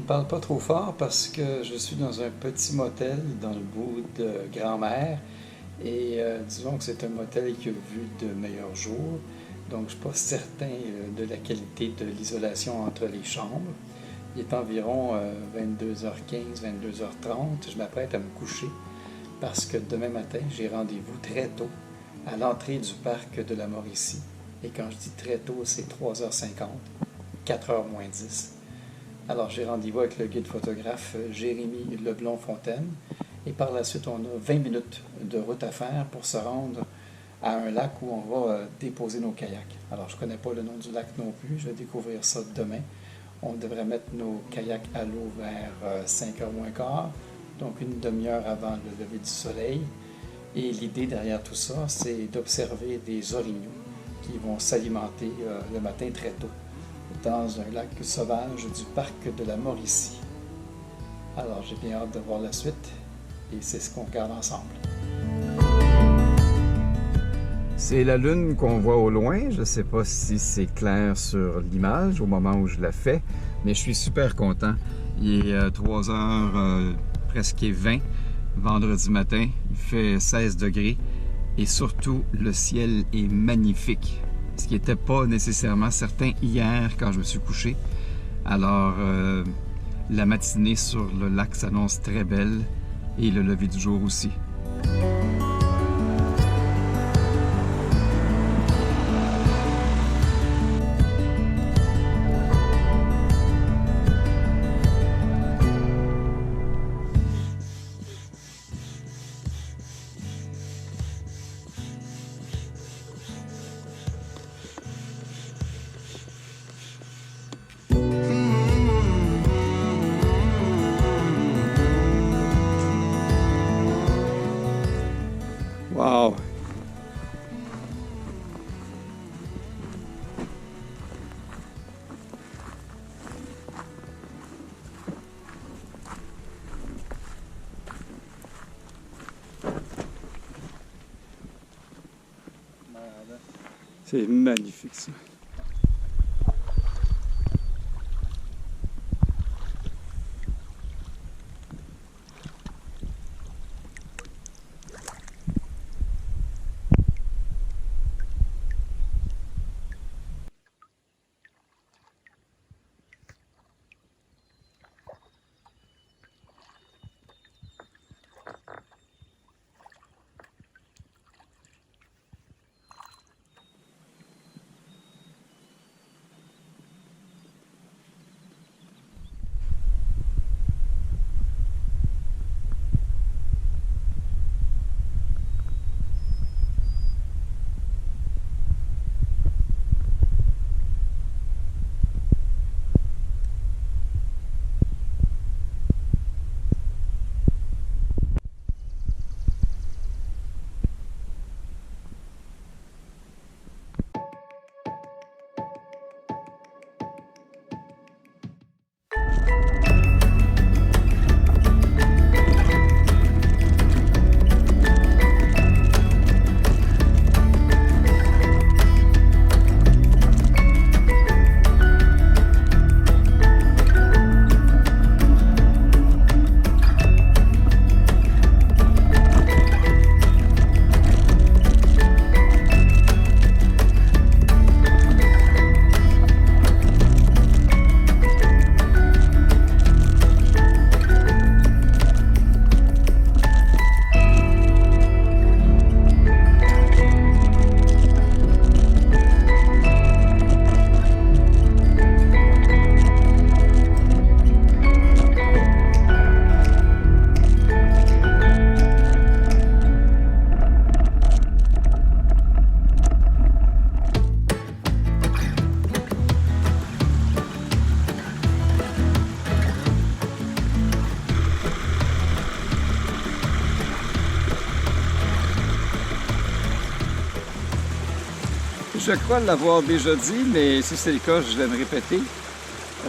parle pas trop fort parce que je suis dans un petit motel dans le bout de Grand-Mère et disons que c'est un motel qui a vu de meilleurs jours, donc je ne suis pas certain de la qualité de l'isolation entre les chambres. Il est environ 22h15, 22h30, je m'apprête à me coucher parce que demain matin, j'ai rendez-vous très tôt à l'entrée du parc de la Mauricie. Et quand je dis très tôt, c'est 3h50, 4h moins 10. Alors, j'ai rendez-vous avec le guide photographe Jérémy Leblond-Fontaine. Et par la suite, on a 20 minutes de route à faire pour se rendre à un lac où on va déposer nos kayaks. Alors, je ne connais pas le nom du lac non plus. Je vais découvrir ça demain. On devrait mettre nos kayaks à l'eau vers 5h moins quart, donc une demi-heure avant le lever du soleil. Et l'idée derrière tout ça, c'est d'observer des orignaux qui vont s'alimenter le matin très tôt dans un lac sauvage du parc de la Mauricie. Alors, j'ai bien hâte de voir la suite et c'est ce qu'on regarde ensemble. C'est la lune qu'on voit au loin. Je ne sais pas si c'est clair sur l'image au moment où je la fais, mais je suis super content. Il est 3h presque 20, vendredi matin. Il fait 16 degrés et surtout, le ciel est magnifique. Ce qui n'était pas nécessairement certain hier quand je me suis couché. Alors, la matinée sur le lac s'annonce très belle et le lever du jour aussi. Wow! C'est magnifique ça. Je crois l'avoir déjà dit, mais si c'est le cas, je vais me répéter.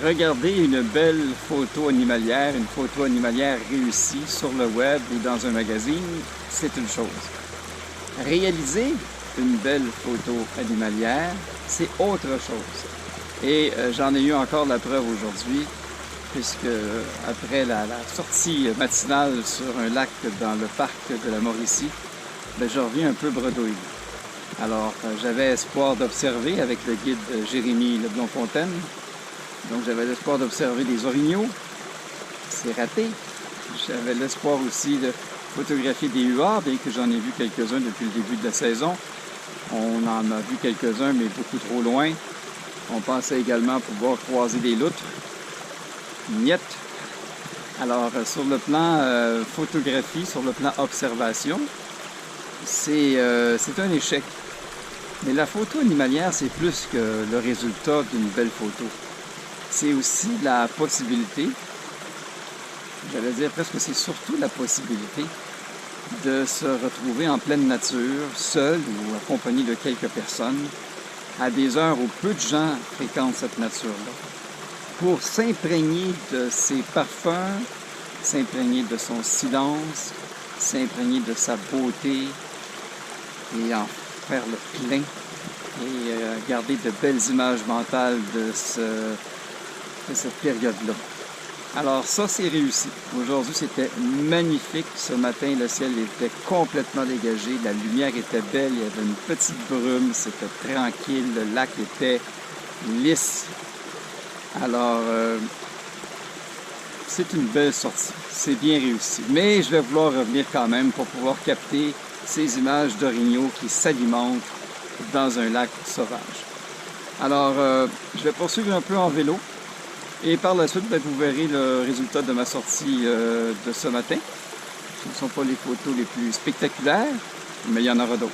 Regarder une belle photo animalière, une photo animalière réussie sur le web ou dans un magazine, c'est une chose. Réaliser une belle photo animalière, c'est autre chose. Et j'en ai eu encore la preuve aujourd'hui. puisque après la sortie matinale sur un lac dans le parc de la Mauricie, ben, je reviens un peu bredouille. Alors, j'avais espoir d'observer avec le guide Jérémy Leblond-Fontaine. Donc, j'avais l'espoir d'observer des orignaux. C'est raté. J'avais l'espoir aussi de photographier des huards, bien que j'en ai vu quelques-uns depuis le début de la saison. On en a vu quelques-uns, mais beaucoup trop loin. On pensait également pouvoir croiser des loutres. Niet. Alors, sur le plan photographie, sur le plan observation, c'est un échec. Mais la photo animalière, c'est plus que le résultat d'une belle photo. C'est aussi la possibilité, j'allais dire presque c'est surtout la possibilité de se retrouver en pleine nature, seul ou accompagné de quelques personnes, à des heures où peu de gens fréquentent cette nature-là, pour s'imprégner de ses parfums, s'imprégner de son silence, s'imprégner de sa beauté et en faire le plein et garder de belles images mentales de cette période-là. Alors ça, c'est réussi. Aujourd'hui, c'était magnifique. Ce matin, le ciel était complètement dégagé. La lumière était belle. Il y avait une petite brume. C'était tranquille. Le lac était lisse. Alors, c'est une belle sortie. C'est bien réussi. Mais je vais vouloir revenir quand même pour pouvoir capter ces images d'orignaux qui s'alimentent dans un lac sauvage. Alors, je vais poursuivre un peu en vélo. Et par la suite, vous verrez le résultat de ma sortie de ce matin. Ce ne sont pas les photos les plus spectaculaires, mais il y en aura d'autres.